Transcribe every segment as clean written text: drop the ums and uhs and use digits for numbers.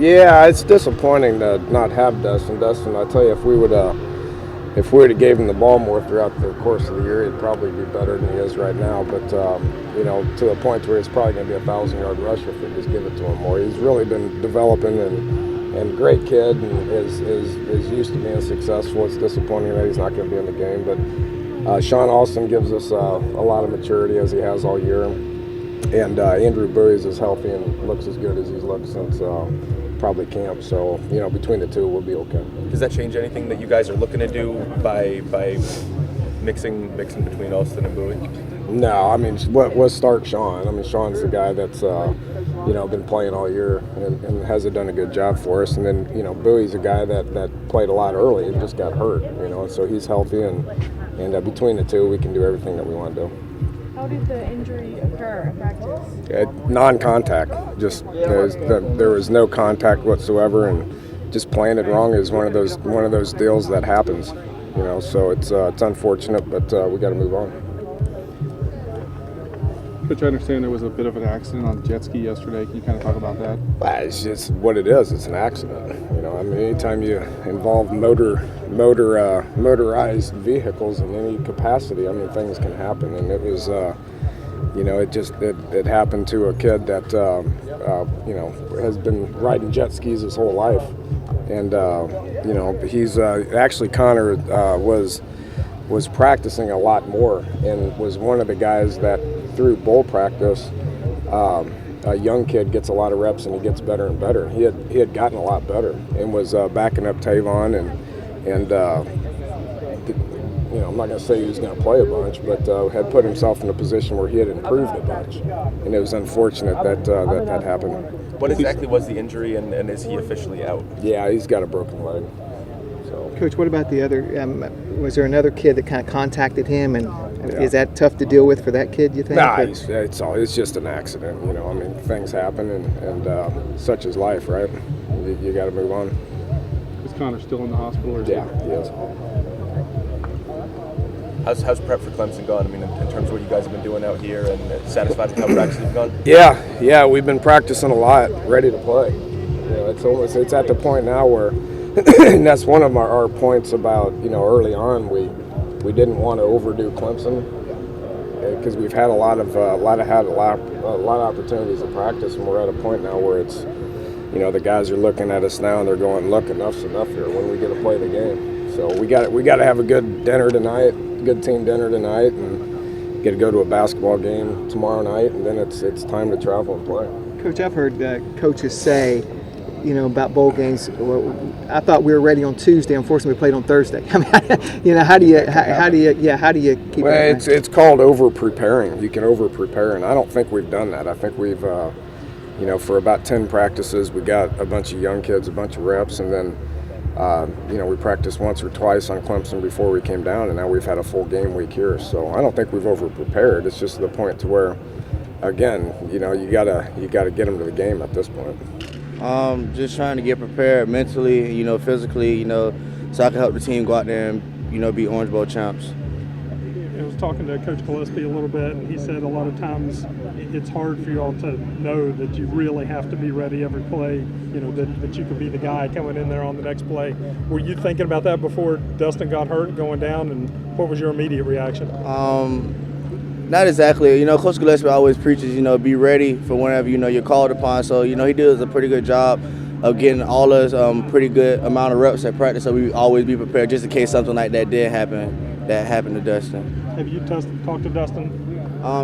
Yeah, it's disappointing to not have Dustin. Dustin, I tell you, if we would have gave him the ball more throughout the course of the year, he'd probably be better than he is right now. But to the point where he's probably going to be a 1,000-yard rusher if we just give it to him more. He's really been developing and great kid and is used to being successful. It's disappointing that he's not going to be in the game, but Sean Austin gives us a lot of maturity as he has all year, and Andrew Buie is as healthy and looks as good as he's looked since probably camp. So between the two, we'll be okay. Does that change anything that you guys are looking to do by mixing between Austin and Buie? No, I mean, let's start Sean. I mean, Sean's the guy that's been playing all year and has done a good job for us. And then Bowie's a guy that played a lot early and just got hurt. And so he's healthy, and between the two, we can do everything that we want to do. How did the injury occur in practice? Non-contact. Just there was no contact whatsoever, and just playing it wrong is one of those deals that happens. So it's unfortunate, but we got to move on. Coach, I understand there was a bit of an accident on the jet ski yesterday. Can you kind of talk about that? It's just what it is. It's an accident. I mean, anytime you involve motorized vehicles in any capacity, I mean, things can happen. And it was, it happened to a kid that, has been riding jet skis his whole life. And, he's actually Connor was practicing a lot more and was one of the guys that through bowl practice, a young kid gets a lot of reps and he gets better and better. He had gotten a lot better and was backing up Tavon and I'm not going to say he was going to play a bunch, but had put himself in a position where he had improved a bunch, and it was unfortunate that happened. What exactly was the injury, and is he officially out? Yeah, he's got a broken leg. So. Coach, what about the other? Was there another kid that kind of contacted him, and is that tough to deal with for that kid? You think? Nah, it's just an accident. I mean, things happen, and such is life, right? You got to move on. Is Connor still in the hospital? Or he is. How's prep for Clemson gone? I mean, in terms of what you guys have been doing out here, and satisfied with how practice has gone? Yeah, we've been practicing a lot, ready to play. It's at the point now where, and that's one of our points about early on we didn't want to overdo Clemson because we've had a lot of opportunities to practice, and we're at a point now where it's the guys are looking at us now and they're going, look, enough's enough here. When we get to play the game, so we got to have a good dinner tonight. Good team dinner tonight, and get to go to a basketball game tomorrow night, and then it's time to travel and play. Coach, I've heard coaches say, about bowl games. Well, I thought we were ready on Tuesday. Unfortunately, we played on Thursday. I mean, how do you keep? Well, it's called over preparing. You can over prepare, and I don't think we've done that. I think we've, for about 10 practices, we got a bunch of young kids, a bunch of reps, and then. We practiced once or twice on Clemson before we came down, and now we've had a full game week here. So I don't think we've over-prepared. It's just the point to where, again, you gotta get them to the game at this point. Just trying to get prepared mentally, physically, so I can help the team go out there and, be Orange Bowl champs. I was talking to Coach Gillespie a little bit, and he said a lot of times it's hard for you all to know that you really have to be ready every play, that you could be the guy coming in there on the next play. Were you thinking about that before Dustin got hurt going down, and what was your immediate reaction? Not exactly. Coach Gillespie always preaches, be ready for whenever, you're called upon. So, he does a pretty good job of getting all us pretty good amount of reps at practice, so we always be prepared just in case something like that did happen. That happened to Dustin. Have you talked to Dustin?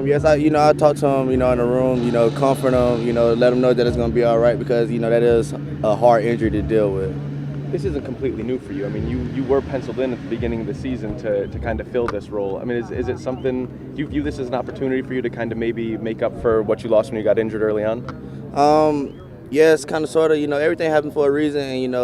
Yes, I talked to him, in the room, comfort him, let him know that it's going to be all right because, that is a hard injury to deal with. This isn't completely new for you. I mean, you were penciled in at the beginning of the season to kind of fill this role. I mean, is it something, do you view this as an opportunity for you to kind of maybe make up for what you lost when you got injured early on? Yes, kind of, sort of, everything happened for a reason, and,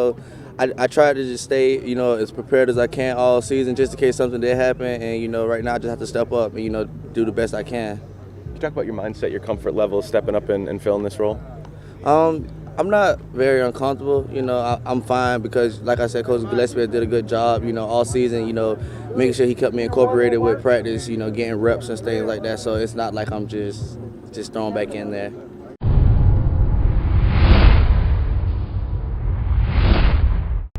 I tried to just stay, as prepared as I can all season just in case something did happen. And, right now I just have to step up and, do the best I can. Can you talk about your mindset, your comfort level, stepping up and filling this role? I'm not very uncomfortable. I'm fine because, like I said, Coach Gillespie did a good job, all season, making sure he kept me incorporated with practice, getting reps and things like that. So it's not like I'm just thrown back in there.